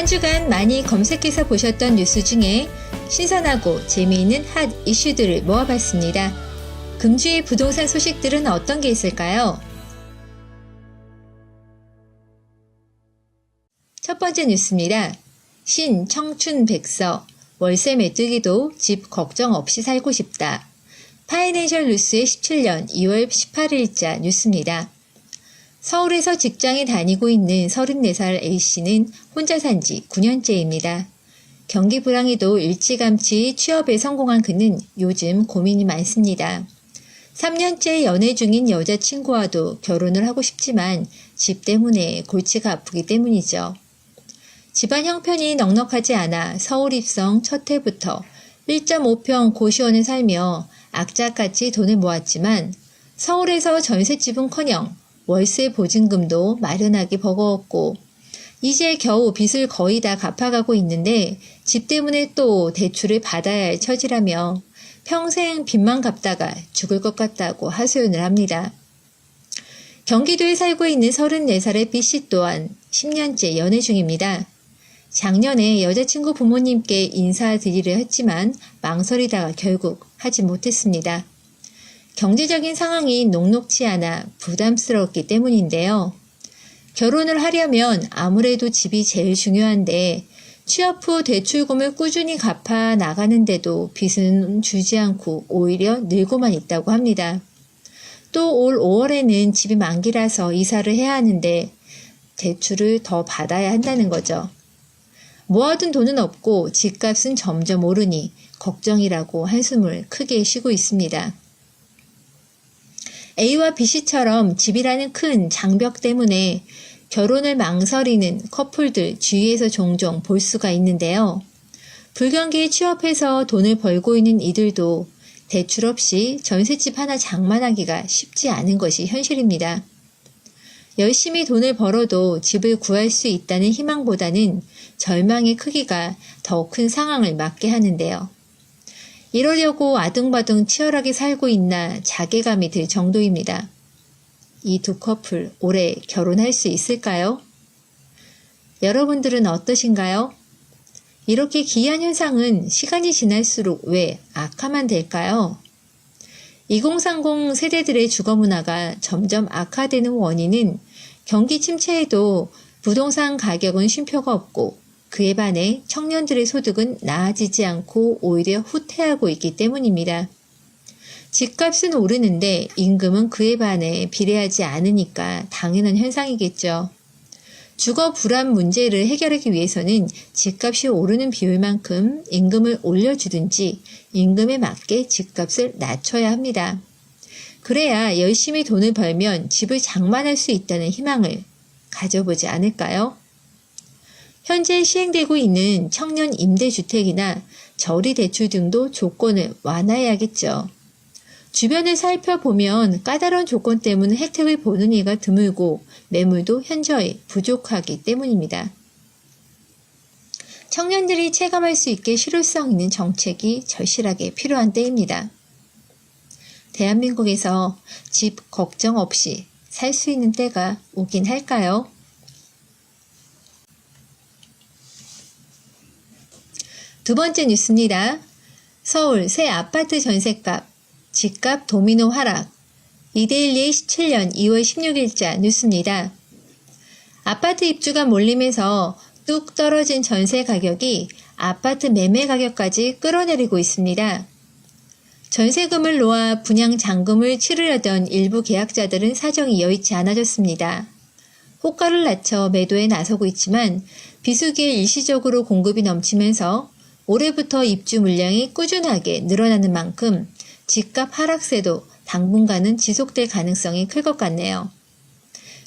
한 주간 많이 검색해서 보셨던 뉴스 중에 신선하고 재미있는 핫 이슈들을 모아봤습니다. 금주의 부동산 소식들은 어떤 게 있을까요? 첫 번째 뉴스입니다. 신청춘 백서, 월세 메뚜기도 집 걱정 없이 살고 싶다. 파이낸셜 뉴스의 17년 2월 18일자 뉴스입니다. 서울에서 직장에 다니고 있는 34살 A씨는 혼자 산 지 9년째입니다. 경기 불황에도 일찌감치 취업에 성공한 그는 요즘 고민이 많습니다. 3년째 연애 중인 여자친구와도 결혼을 하고 싶지만 집 때문에 골치가 아프기 때문이죠. 집안 형편이 넉넉하지 않아 서울 입성 첫 해부터 1.5평 고시원에 살며 악착같이 돈을 모았지만 서울에서 전셋집은커녕 월세 보증금도 마련하기 버거웠고 이제 겨우 빚을 거의 다 갚아가고 있는데 집 때문에 또 대출을 받아야 할 처지라며 평생 빚만 갚다가 죽을 것 같다고 하소연을 합니다. 경기도에 살고 있는 34살의 B씨 또한 10년째 연애 중입니다. 작년에 여자친구 부모님께 인사드리려 했지만 망설이다가 결국 하지 못했습니다. 경제적인 상황이 녹록치 않아 부담스러웠기 때문인데요. 결혼을 하려면 아무래도 집이 제일 중요한데 취업 후 대출금을 꾸준히 갚아 나가는데도 빚은 주지 않고 오히려 늘고만 있다고 합니다. 또 올 5월에는 집이 만기라서 이사를 해야 하는데 대출을 더 받아야 한다는 거죠. 모아둔 돈은 없고 집값은 점점 오르니 걱정이라고 한숨을 크게 쉬고 있습니다. A와 B씨처럼 집이라는 큰 장벽 때문에 결혼을 망설이는 커플들 주위에서 종종 볼 수가 있는데요. 불경기에 취업해서 돈을 벌고 있는 이들도 대출 없이 전셋집 하나 장만하기가 쉽지 않은 것이 현실입니다. 열심히 돈을 벌어도 집을 구할 수 있다는 희망보다는 절망의 크기가 더 큰 상황을 맞게 하는데요. 이러려고 아등바등 치열하게 살고 있나 자괴감이 들 정도입니다. 이 두 커플 올해 결혼할 수 있을까요? 여러분들은 어떠신가요? 이렇게 기이한 현상은 시간이 지날수록 왜 악화만 될까요? 2030 세대들의 주거 문화가 점점 악화되는 원인은 경기 침체에도 부동산 가격은 쉼표가 없고 그에 반해 청년들의 소득은 나아지지 않고 오히려 후퇴하고 있기 때문입니다. 집값은 오르는데 임금은 그에 반해 비례하지 않으니까 당연한 현상이겠죠. 주거 불안 문제를 해결하기 위해서는 집값이 오르는 비율만큼 임금을 올려주든지 임금에 맞게 집값을 낮춰야 합니다. 그래야 열심히 돈을 벌면 집을 장만할 수 있다는 희망을 가져보지 않을까요? 현재 시행되고 있는 청년 임대주택이나 저리대출 등도 조건을 완화해야겠죠. 주변을 살펴보면 까다로운 조건 때문에 혜택을 보는 이가 드물고 매물도 현저히 부족하기 때문입니다. 청년들이 체감할 수 있게 실효성 있는 정책이 절실하게 필요한 때입니다. 대한민국에서 집 걱정 없이 살 수 있는 때가 오긴 할까요? 두 번째 뉴스입니다. 서울 새 아파트 전셋값, 집값 도미노 하락. 이데일리의 17년 2월 16일자 뉴스입니다. 아파트 입주가 몰리면서 뚝 떨어진 전세 가격이 아파트 매매 가격까지 끌어내리고 있습니다. 전세금을 놓아 분양 잔금을 치르려던 일부 계약자들은 사정이 여의치 않아졌습니다. 호가를 낮춰 매도에 나서고 있지만 비수기에 일시적으로 공급이 넘치면서 올해부터 입주 물량이 꾸준하게 늘어나는 만큼 집값 하락세도 당분간은 지속될 가능성이 클 것 같네요.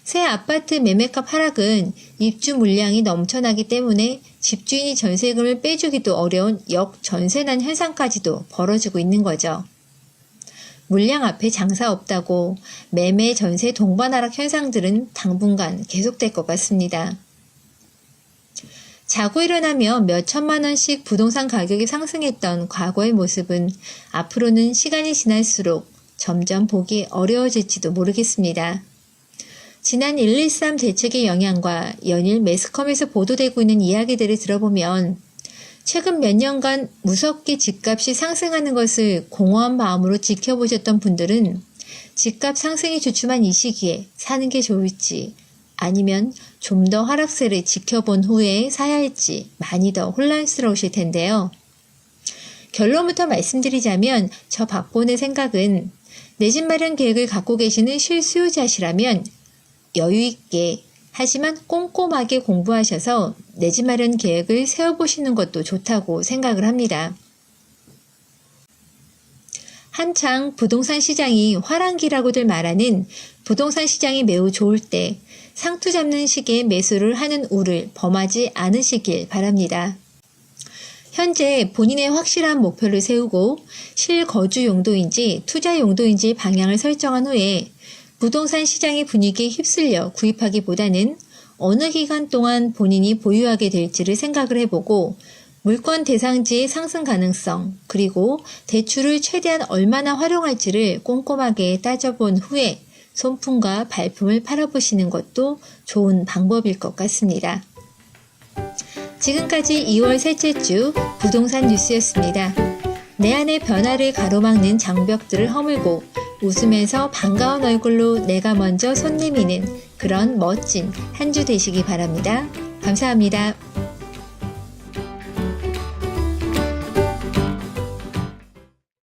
새 아파트 매매값 하락은 입주 물량이 넘쳐나기 때문에 집주인이 전세금을 빼주기도 어려운 역전세난 현상까지도 벌어지고 있는 거죠. 물량 앞에 장사 없다고 매매 전세 동반 하락 현상들은 당분간 계속될 것 같습니다. 자고 일어나며 몇 천만 원씩 부동산 가격이 상승했던 과거의 모습은 앞으로는 시간이 지날수록 점점 보기 어려워질지도 모르겠습니다. 지난 1.13 대책의 영향과 연일 매스컴에서 보도되고 있는 이야기들을 들어보면 최근 몇 년간 무섭게 집값이 상승하는 것을 공허한 마음으로 지켜보셨던 분들은 집값 상승이 주춤한 이 시기에 사는 게 좋을지 아니면 좀 더 하락세를 지켜본 후에 사야 할지 많이 더 혼란스러우실 텐데요. 결론부터 말씀드리자면 저 박본의 생각은 내 집 마련 계획을 갖고 계시는 실수요자시라면 여유있게 하지만 꼼꼼하게 공부하셔서 내 집 마련 계획을 세워보시는 것도 좋다고 생각을 합니다. 한창 부동산 시장이 화랑기라고들 말하는 부동산 시장이 매우 좋을 때 상투 잡는 시기에 매수를 하는 우를 범하지 않으시길 바랍니다. 현재 본인의 확실한 목표를 세우고 실거주 용도인지 투자 용도인지 방향을 설정한 후에 부동산 시장의 분위기에 휩쓸려 구입하기보다는 어느 기간 동안 본인이 보유하게 될지를 생각을 해보고 물권 대상지의 상승 가능성 그리고 대출을 최대한 얼마나 활용할지를 꼼꼼하게 따져본 후에 손품과 발품을 팔아보시는 것도 좋은 방법일 것 같습니다. 지금까지 2월 셋째 주 부동산 뉴스였습니다. 내 안의 변화를 가로막는 장벽들을 허물고 웃으면서 반가운 얼굴로 내가 먼저 손 내미는 그런 멋진 한 주 되시기 바랍니다. 감사합니다.